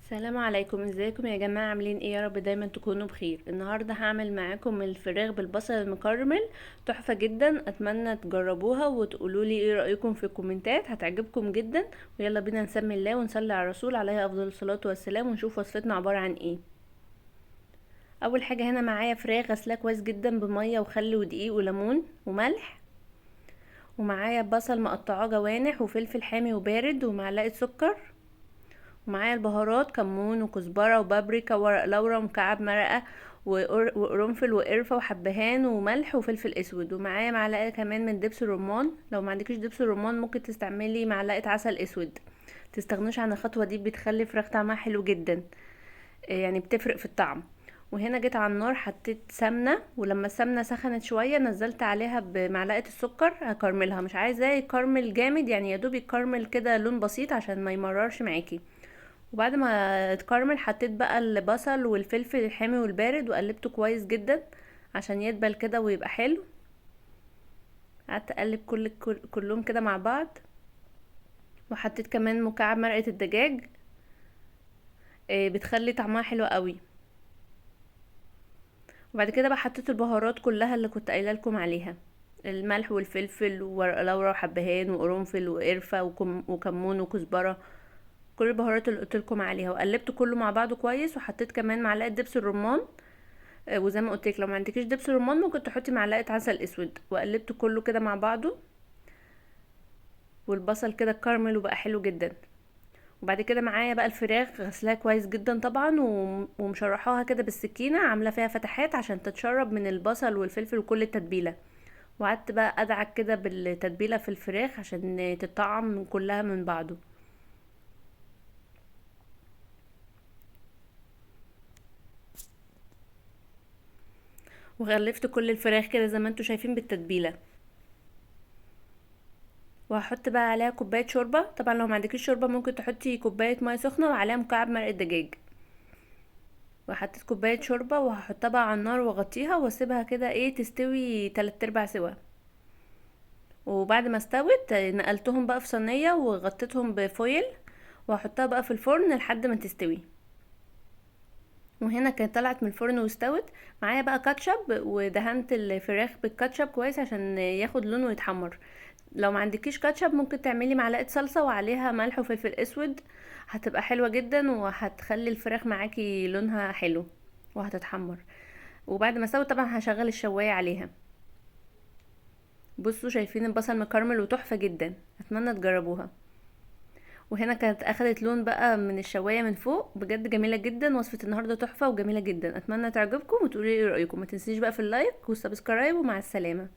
السلام عليكم، ازيكم يا جماعة؟ عاملين ايه؟ يا رب دايما تكونوا بخير. النهاردة هعمل معاكم الفراخ بالبصل المكرمل، تحفة جدا. اتمنى تجربوها وتقولوا لي ايه رأيكم في الكومنتات، هتعجبكم جدا. ويلا بينا نسمي الله ونصلي على الرسول عليه افضل الصلاة والسلام ونشوف وصفتنا عبارة عن ايه. اول حاجة هنا معايا فراخ غسلها كويس جدا بمية وخل ودقيق وليمون وملح، ومعايا بصل مقطعاه جوانح وفلفل حامي وبارد ومعلقة سكر، ومعايا البهارات كمون وكزبرة وبابريكا وورق لورا ومكعب مرقة وقرنفل وقرفة وحبهان وملح وفلفل اسود، ومعايا معلقة كمان من دبس الرمان. لو ما عندكيش دبس الرمان ممكن تستعملي معلقة عسل اسود. تستغنوش عن الخطوة دي، بتخلي فراخ طعمها حلو جدا، يعني بتفرق في الطعم. وهنا جيت على النار حطيت سمنة، ولما السمنة سخنت شوية نزلت عليها بمعلقة السكر هكرملها. مش عايزاه يكرمل جامد، يعني يدوب يكرمل كده لون بسيط عشان ما يمررش معاكي. وبعد ما اتكرمل حطيت بقى البصل والفلفل الحامي والبارد وقلبته كويس جدا عشان يدبل كده ويبقى حلو. قعدت اقلب كلهم كده مع بعض، وحطيت كمان مكعب مرقة الدجاج، بتخلي طعمها حلو قوي. وبعد كده بقى حطيت البهارات كلها اللي كنت قايله لكم عليها: الملح والفلفل وورق لورا وحبهان وقرنفل وقرفه وكمون وكزبره، كل البهارات اللي قلت لكم عليها. وقلبت كله مع بعضه كويس، وحطيت كمان معلقه دبس الرمان. وزي ما قلت لك لو ما عندكيش دبس رمان ممكن تحطي معلقه عسل اسود. وقلبت كله كده مع بعضه، والبصل كده كرمل وبقى حلو جدا. وبعد كده معايا بقى الفراخ غسلاها كويس جدا طبعا، ومشرحاها كده بالسكينه، عامله فيها فتحات عشان تتشرب من البصل والفلفل وكل التتبيله. وقعدت بقى ادعك كده بالتتبيله في الفراخ عشان تطعم من كلها من بعضه. وغلفت كل الفراخ كده زي ما انتوا شايفين بالتتبيله. وهحط بقى عليها كوبايه شوربه. طبعا لو ما عندكيش شوربه ممكن تحطي كوبايه ميه سخنه وعليها مكعب مرقه دجاج. وحطيت كوبايه شوربه، وهحطها بقى على النار واغطيها واسيبها كده تستوي 3/4 سوا. وبعد ما استوت نقلتهم بقى في صينيه وغطيتهم بفويل، وهحطها بقى في الفرن لحد ما تستوي. وهنا كانت طلعت من الفرن واستوت. معايا بقى كاتشب، ودهنت الفراخ بالكاتشب كويس عشان ياخد لون ويتحمر. لو ما عندكيش كاتشب ممكن تعملي معلقه صلصه وعليها ملح وفلفل اسود، هتبقى حلوه جدا وهتخلي الفراخ معاكي لونها حلو وهتتحمر. وبعد ما استوت طبعا هشغل الشوايه عليها. بصوا شايفين البصل مكرمل وتحفه جدا، اتمنى تجربوها. وهنا كانت اخدت لون بقى من الشوايه من فوق، بجد جميله جدا. وصفه النهارده تحفه وجميله جدا، اتمنى تعجبكم وتقولي لي رايكم. ما تنسيش بقى في اللايك والسبسكرايب، ومع السلامه.